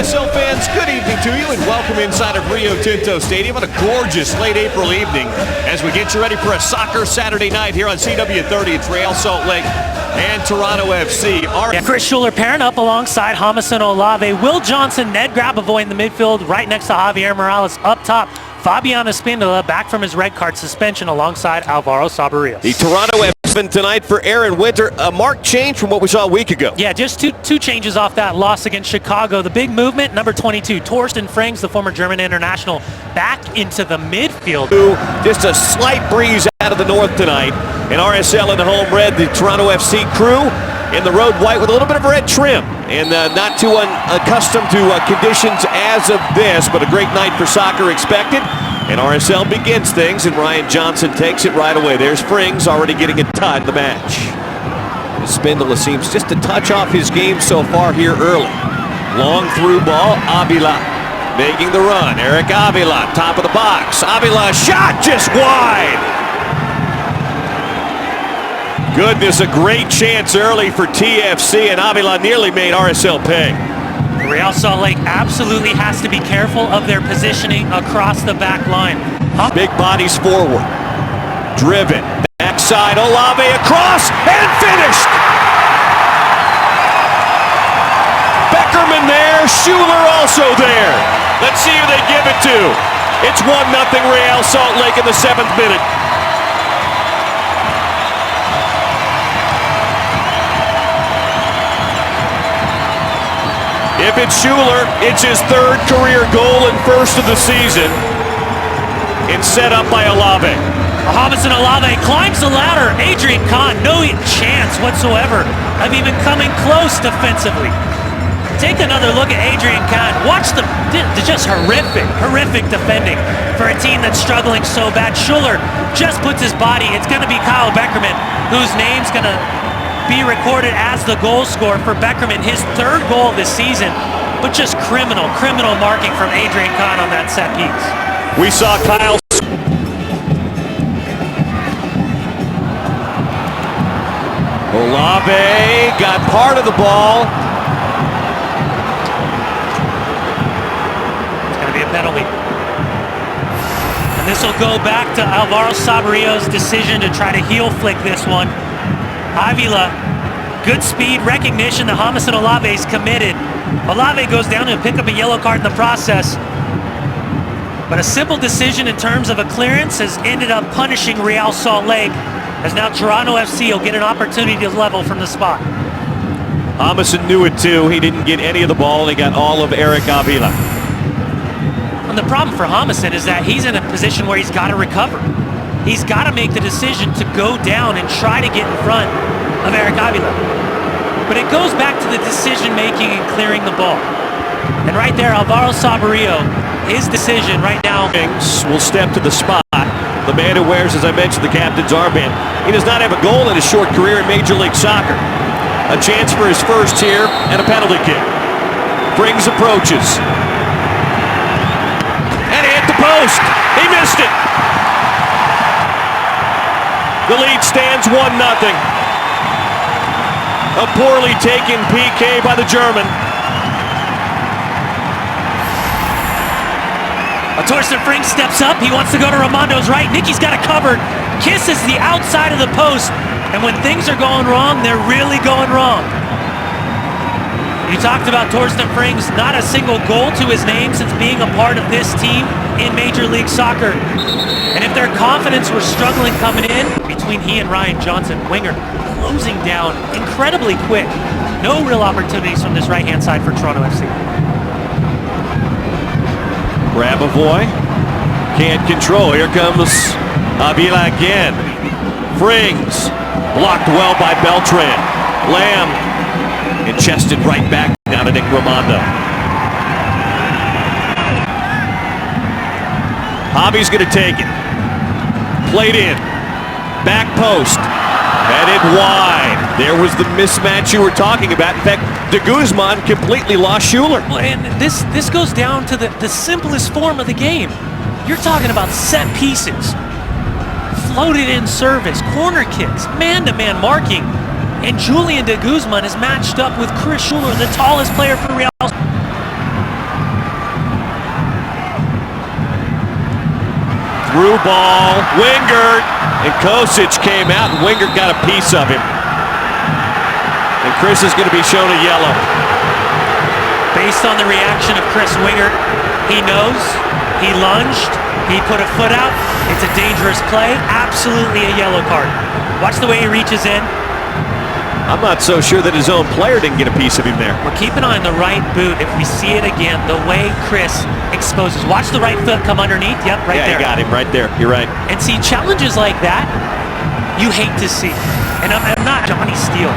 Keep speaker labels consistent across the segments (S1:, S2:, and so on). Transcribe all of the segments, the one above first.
S1: RSL fans, good evening to you and welcome inside of Rio Tinto Stadium on a gorgeous late April evening as we get you ready for a soccer Saturday night here on CW30. It's Real Salt Lake and Toronto FC.
S2: Chris Schuler pairing up alongside Jamison Olave. Will Johnson, Ned Grabavoy in the midfield right next to Javier Morales up top. Fabian Espindola back from his red card suspension alongside Alvaro Sabarrios.
S1: The Toronto FC tonight for Aaron Winter, a marked change from what we saw a week ago.
S2: Yeah, just two changes off that loss against Chicago. The big movement, number 22, Torsten Frings, the former German international, back into the midfield.
S1: Just a slight breeze out of the north tonight. And RSL in the home red, the Toronto FC crew in the road white with a little bit of red trim. And not too unaccustomed to conditions as of this, but a great night for soccer expected. And RSL begins things, and Ryan Johnson takes it right away. There's Frings already getting it tied the match. Espindola seems just a touch off his game so far here early. Long through ball, Avila making the run. Eric Avila, top of the box. Avila, shot just wide. Goodness, a great chance early for TFC, and Avila nearly made RSL pay.
S2: Real Salt Lake absolutely has to be careful of their positioning across the back line.
S1: Big bodies forward. Driven. Backside, Olave across, and finished! Beckerman there, Schuler also there. Let's see who they give it to. It's 1-0 Real Salt Lake in the 7th minute. If it's Schuler, it's his 3rd career goal and 1st of the season. And set up by Olave.
S2: Jamison Olave climbs the ladder. Adrian Kahn, no chance whatsoever of even coming close defensively. Take another look at Adrian Kahn. Watch the just horrific defending for a team that's struggling so bad. Schuler just puts his body. It's going to be Kyle Beckerman, whose name's going to be recorded as the goal scorer for Beckerman, his 3rd goal of the season, but just criminal marking from Adrian Kahn on that set piece.
S1: We saw Kyle. Olave got part of the ball.
S2: It's going to be a penalty. And this will go back to Alvaro Sabarrios' decision to try to heel flick this one. Avila, good speed, recognition that Jamison Olave is committed. Olave goes down to pick up a yellow card in the process. But a simple decision in terms of a clearance has ended up punishing Real Salt Lake, as now Toronto FC will get an opportunity to level from the spot.
S1: Jamison knew it too. He didn't get any of the ball, and he got all of Eric Avila.
S2: And the problem for Jamison is that he's in a position where he's got to recover. He's got to make the decision to go down and try to get in front of Eric Avila. But it goes back to the decision-making and clearing the ball. And right there, Alvaro Sabarrios, his decision right now.
S1: Will step to the spot. The man who wears, as I mentioned, the captain's armband. He does not have a goal in his short career in Major League Soccer. A chance for his first here and a penalty kick. Frings approaches. And he hit the post. He missed it. The lead stands 1-0. A poorly taken PK by the German.
S2: Torsten Frings steps up. He wants to go to Ramondo's right. Nicky's got it covered. Kisses the outside of the post. And when things are going wrong, they're really going wrong. You talked about Torsten Frings, not a single goal to his name since being a part of this team in Major League Soccer. And if their confidence was struggling coming in, between he and Ryan Johnson, winger, closing down incredibly quick. No real opportunities from this right-hand side for Toronto FC.
S1: Grabavoy can't control. Here comes Avila again. Frings blocked well by Beltran. Lamb and chested right back down to Nick Ramondo. Javi's going to take it. Played in. Back post. Headed wide. There was the mismatch you were talking about. In fact, De Guzman completely lost Schuler.
S2: Well, and this goes down to the simplest form of the game. You're talking about set pieces, floated in service, corner kicks, man-to-man marking. And Julian De Guzman is matched up with Chris Schuler, the tallest player for Real.
S1: Through ball, Wingert, and Kosic came out, and Wingert got a piece of him. And Chris is going to be shown a yellow.
S2: Based on the reaction of Chris Wingert, he knows, he lunged, he put a foot out. It's a dangerous play, absolutely a yellow card. Watch the way he reaches in.
S1: I'm not so sure that his own player didn't get a piece of him there.
S2: We're keeping an eye on the right boot. If we see it again, the way Chris exposes. Watch the right foot come underneath. Yep, right there.
S1: Yeah, you got him right there. You're right.
S2: And see, challenges like that, you hate to see. And I'm not Johnny Steele.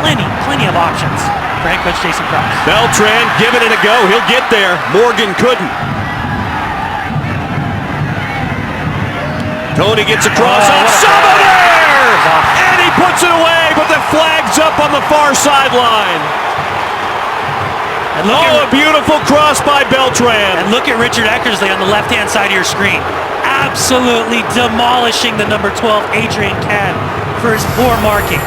S2: Plenty of options for head coach Jason Krause.
S1: Beltran giving it a go. He'll get there. Morgan couldn't. Tony gets across on Summer! And he puts it away, but the flag's up on the far sideline.
S2: And
S1: a beautiful cross by Beltran.
S2: And look at Richard Eckersley on the left-hand side of your screen. Absolutely demolishing the number 12, Adrian Kahn, for his poor marking.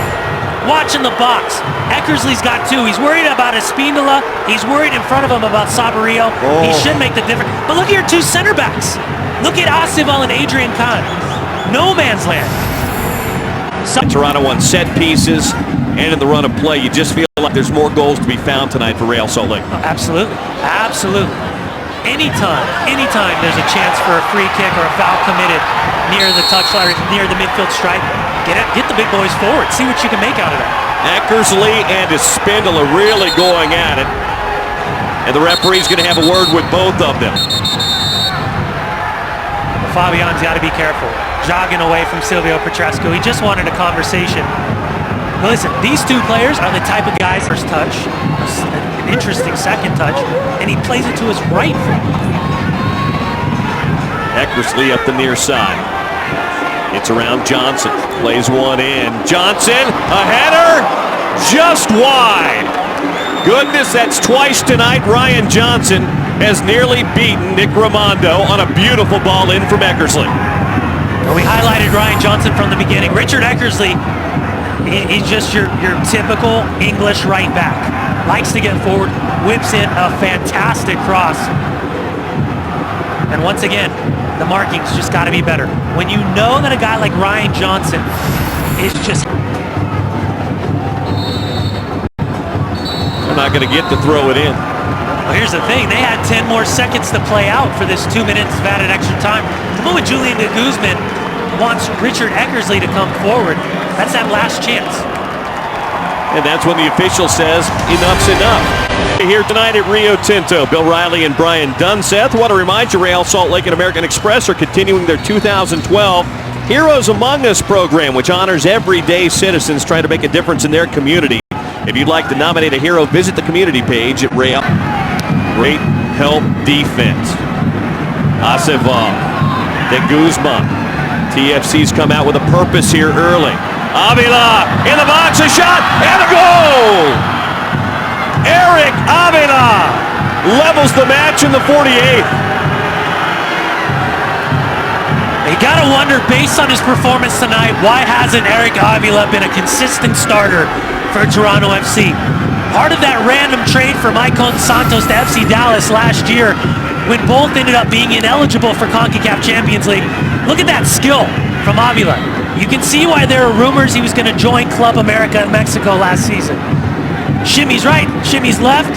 S2: Watching the box. Eckersley's got two. He's worried about Espindola. He's worried in front of him about Sabarillo. He should make the difference. But look at your two center backs. Look at Asival and Adrian Kahn. No man's land.
S1: Toronto on set pieces and in the run of play. You just feel like there's more goals to be found tonight for Real Salt Lake.
S2: Oh, absolutely. Absolutely. Anytime there's a chance for a free kick or a foul committed near the touchline or near the midfield stripe, get the big boys forward. See what you can make out of that.
S1: Eckersley and Espindola really going at it. And the referee's going to have a word with both of them.
S2: Fabian's got to be careful. Jogging away from Silvio Petrescu. He just wanted a conversation. But listen, these two players are the type of guys, first touch, an interesting second touch, and he plays it to his right foot.
S1: Eckersley up the near side. It's around Johnson. Plays one in. Johnson, a header, just wide. Goodness, that's twice tonight. Ryan Johnson has nearly beaten Nick Raimondo on a beautiful ball in from Eckersley.
S2: Well, we highlighted Ryan Johnson from the beginning. Richard Eckersley, he's just your typical English right back. Likes to get forward, whips in a fantastic cross. And once again, the marking's just got to be better. When you know that a guy like Ryan Johnson is just...
S1: They're not going to get to throw it in.
S2: Well, here's the thing. They had 10 more seconds to play out for this 2 minutes of added extra time. The moment Julian de Guzman wants Richard Eckersley to come forward, that's that last chance.
S1: And that's when the official says, enough's enough. Here tonight at Rio Tinto, Bill Riley and Brian Dunseth. Want to remind you, Real Salt Lake and American Express are continuing their 2012 Heroes Among Us program, which honors everyday citizens trying to make a difference in their community. If you'd like to nominate a hero, visit the community page at Real. Great help defense. Aceval, de Guzman. TFC's come out with a purpose here early. Avila in the box, a shot, and a goal! Eric Avila levels the match in the 48th.
S2: You gotta wonder, based on his performance tonight, why hasn't Eric Avila been a consistent starter for Toronto FC? Part of that random trade from Icon Santos to FC Dallas last year, when both ended up being ineligible for CONCACAF Champions League. Look at that skill from Avila. You can see why there are rumors he was going to join Club America in Mexico last season. Shimmy's right, shimmy's left.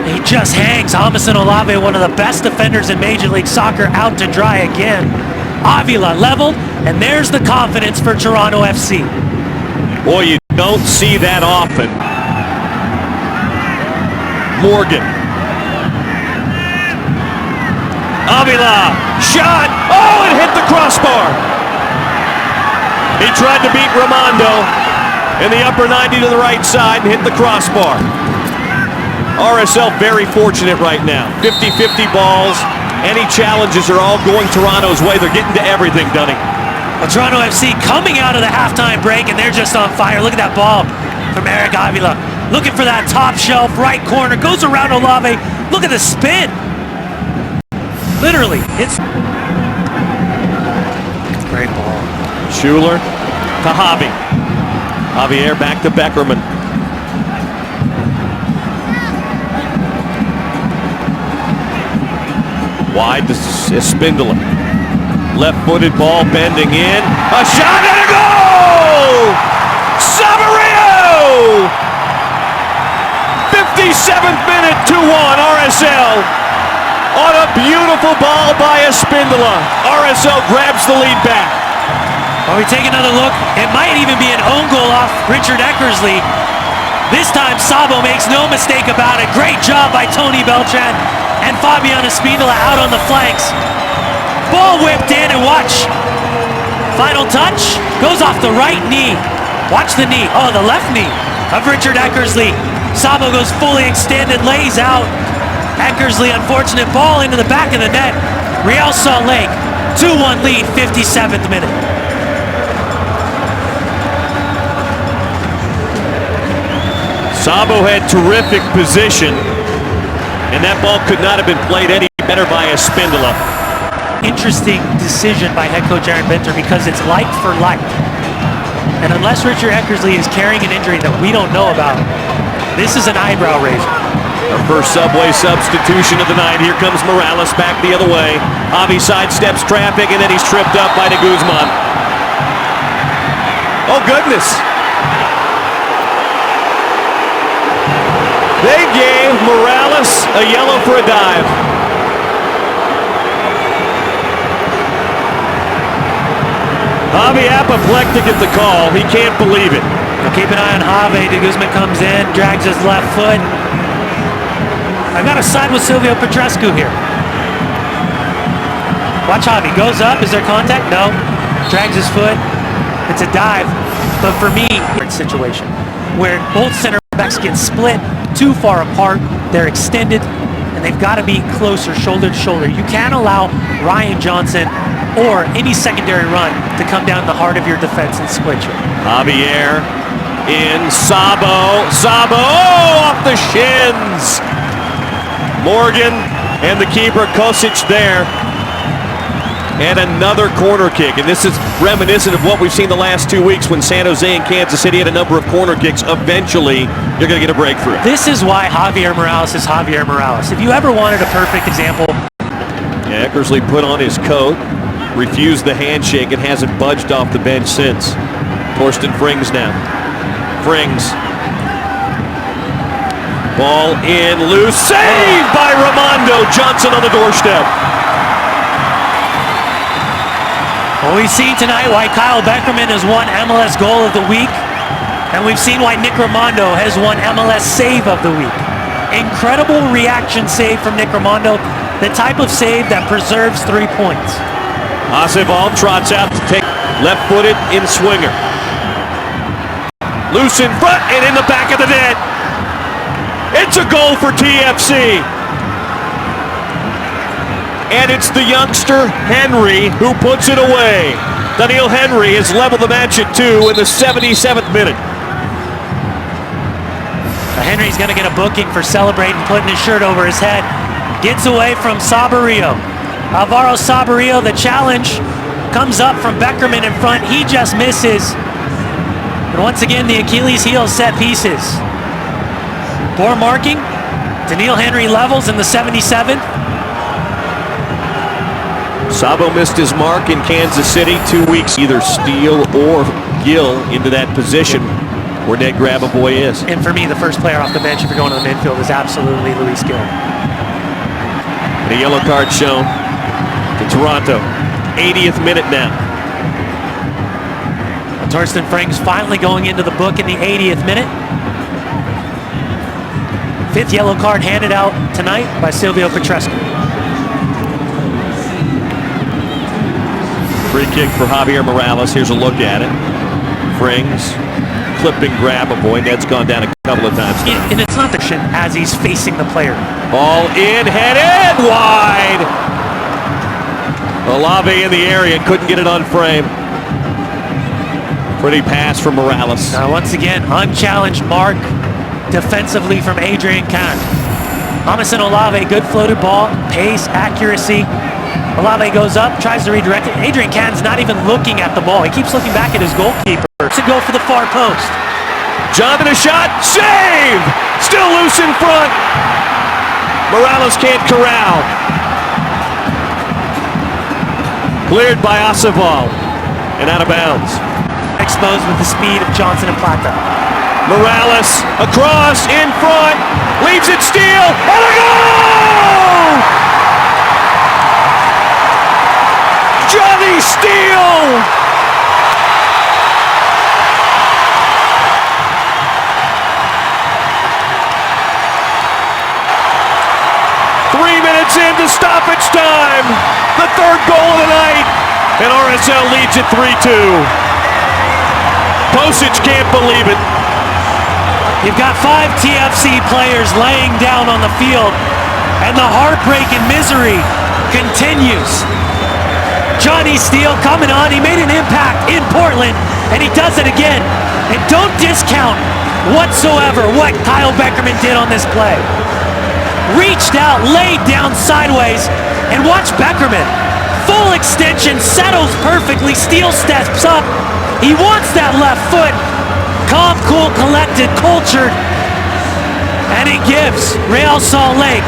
S2: He just hangs Jamison Olave, one of the best defenders in Major League Soccer, out to dry again. Avila leveled, and there's the confidence for Toronto FC.
S1: Boy, you don't see that often. Morgan. Avila, shot, oh, it hit the crossbar. He tried to beat Raimondo in the upper 90 to the right side and hit the crossbar. RSL very fortunate right now. 50-50 balls. Any challenges are all going Toronto's way. They're getting to everything, Dunning.
S2: Well, Toronto FC coming out of the halftime break, and they're just on fire. Look at that ball from Eric Avila. Looking for that top shelf, right corner. Goes around Olave. Look at the spin. Literally, it's... Great ball.
S1: Schuler to Javi. Javier back to Beckerman. Wide to Espindola. Left-footed ball bending in. A shot and a goal! Saborio! 57th minute, 2-1 RSL. On a beautiful ball by Espindola. RSL grabs the lead back.
S2: When we take another look, it might even be an own goal off Richard Eckersley. This time Sabo makes no mistake about it. Great job by Tony Beltran and Fabian Espindola out on the flanks. Ball whipped in and watch. Final touch goes off the right knee. Watch the knee. Oh, the left knee of Richard Eckersley. Sabo goes fully extended, lays out. Eckersley, unfortunate ball into the back of the net. Real Salt Lake, 2-1 lead, 57th minute.
S1: Sabo had terrific position, and that ball could not have been played any better by Espindola.
S2: Interesting decision by head coach Aaron Benter because it's like for like. And unless Richard Eckersley is carrying an injury that we don't know about, this is an eyebrow raiser.
S1: Our first Subway substitution of the night. Here comes Morales back the other way. Avi sidesteps traffic, and then he's tripped up by de Guzman. Oh, goodness. They gave Morales a yellow for a dive. Javi apoplectic at the call. He can't believe it.
S2: Now keep an eye on Javi. De Guzman comes in, drags his left foot. I've got to side with Silvio Petrescu here. Watch Javi. Goes up. Is there contact? No. Drags his foot. It's a dive. But for me, it's a situation where both center backs get split too far apart. They're extended, and they've got to be closer, shoulder to shoulder. You can't allow Ryan Johnson or any secondary run to come down the heart of your defense and split you.
S1: Javier in. Sabo. Sabo off the shins. Morgan and the keeper Kosic there. And another corner kick. And this is reminiscent of what we've seen the last 2 weeks when San Jose and Kansas City had a number of corner kicks. Eventually, you're going to get a breakthrough.
S2: This is why Javier Morales is Javier Morales. If you ever wanted a perfect example.
S1: Yeah, Eckersley put on his coat, refused the handshake, and hasn't budged off the bench since. Torsten Frings now. Frings. Ball in, loose, saved by Ramondo. Johnson on the doorstep.
S2: Well, we've seen tonight why Kyle Beckerman has won MLS Goal of the Week, and we've seen why Nick Ramondo has won MLS Save of the Week. Incredible reaction save from Nick Ramondo, the type of save that preserves 3 points.
S1: Aceval trots out to take left-footed in swinger. Loose in front and in the back of the net. It's a goal for TFC. And it's the youngster, Henry, who puts it away. Daniel Henry has leveled the match at 2 in the 77th minute.
S2: Henry's going to get a booking for celebrating, putting his shirt over his head. Gets away from Saborio. Alvaro Saborio, the challenge comes up from Beckerman in front. He just misses. And once again, the Achilles heel set pieces. Poor marking. Daniel Henry levels in the 77th.
S1: Sabo missed his mark in Kansas City 2 weeks. Either Steele or Gill into that position where Ned Grabavoy is.
S2: And for me, the first player off the bench if you're going to the midfield is absolutely Luis Gill.
S1: And a yellow card shown to Toronto. 80th minute now.
S2: Torsten Frings finally going into the book in the 80th minute. 5th yellow card handed out tonight by Silvio Petrescu.
S1: Free kick for Javier Morales. Here's a look at it. Frings, clipping Grabavoy. Ned's gone down a couple of times.
S2: And it's not the shin as he's facing the player.
S1: Ball in, headed, wide. Olave in the area, couldn't get it on frame. Pretty pass from Morales.
S2: Now once again, unchallenged mark defensively from Adrian Kahn. Jamison Olave, good floated ball, pace, accuracy. Olave goes up, tries to redirect it. Adrian Kahn's not even looking at the ball. He keeps looking back at his goalkeeper to go for the far post.
S1: Jonathan, a shot, save! Still loose in front. Morales can't corral. Cleared by Acebal and out of bounds.
S2: Exposed with the speed of Johnson and Plata.
S1: Morales across in front, leaves it Steele, and a goal! Johnny Steele! 3 minutes into stoppage time, the third goal of the night, and RSL leads it 3-2. Postage can't believe it.
S2: You've got 5 TFC players laying down on the field, and the heartbreak and misery continues. Johnny Steele coming on, he made an impact in Portland, and he does it again. And don't discount whatsoever what Kyle Beckerman did on this play. Reached out, laid down sideways, and watch Beckerman. Full extension, settles perfectly, Steele steps up. He wants that left foot. Calm, cool, collected, cultured. And he gives Real Salt Lake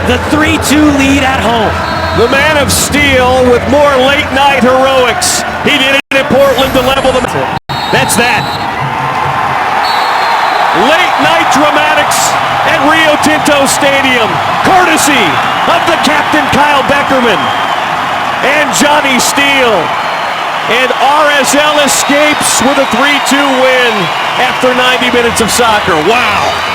S2: the 3-2 lead at home.
S1: The man of steel with more late night heroics. He did it in Portland to level them. That's that. Late night dramatics at Rio Tinto Stadium, courtesy of the captain Kyle Beckerman and Johnny Steele. And RSL escapes with a 3-2 win after 90 minutes of soccer. Wow.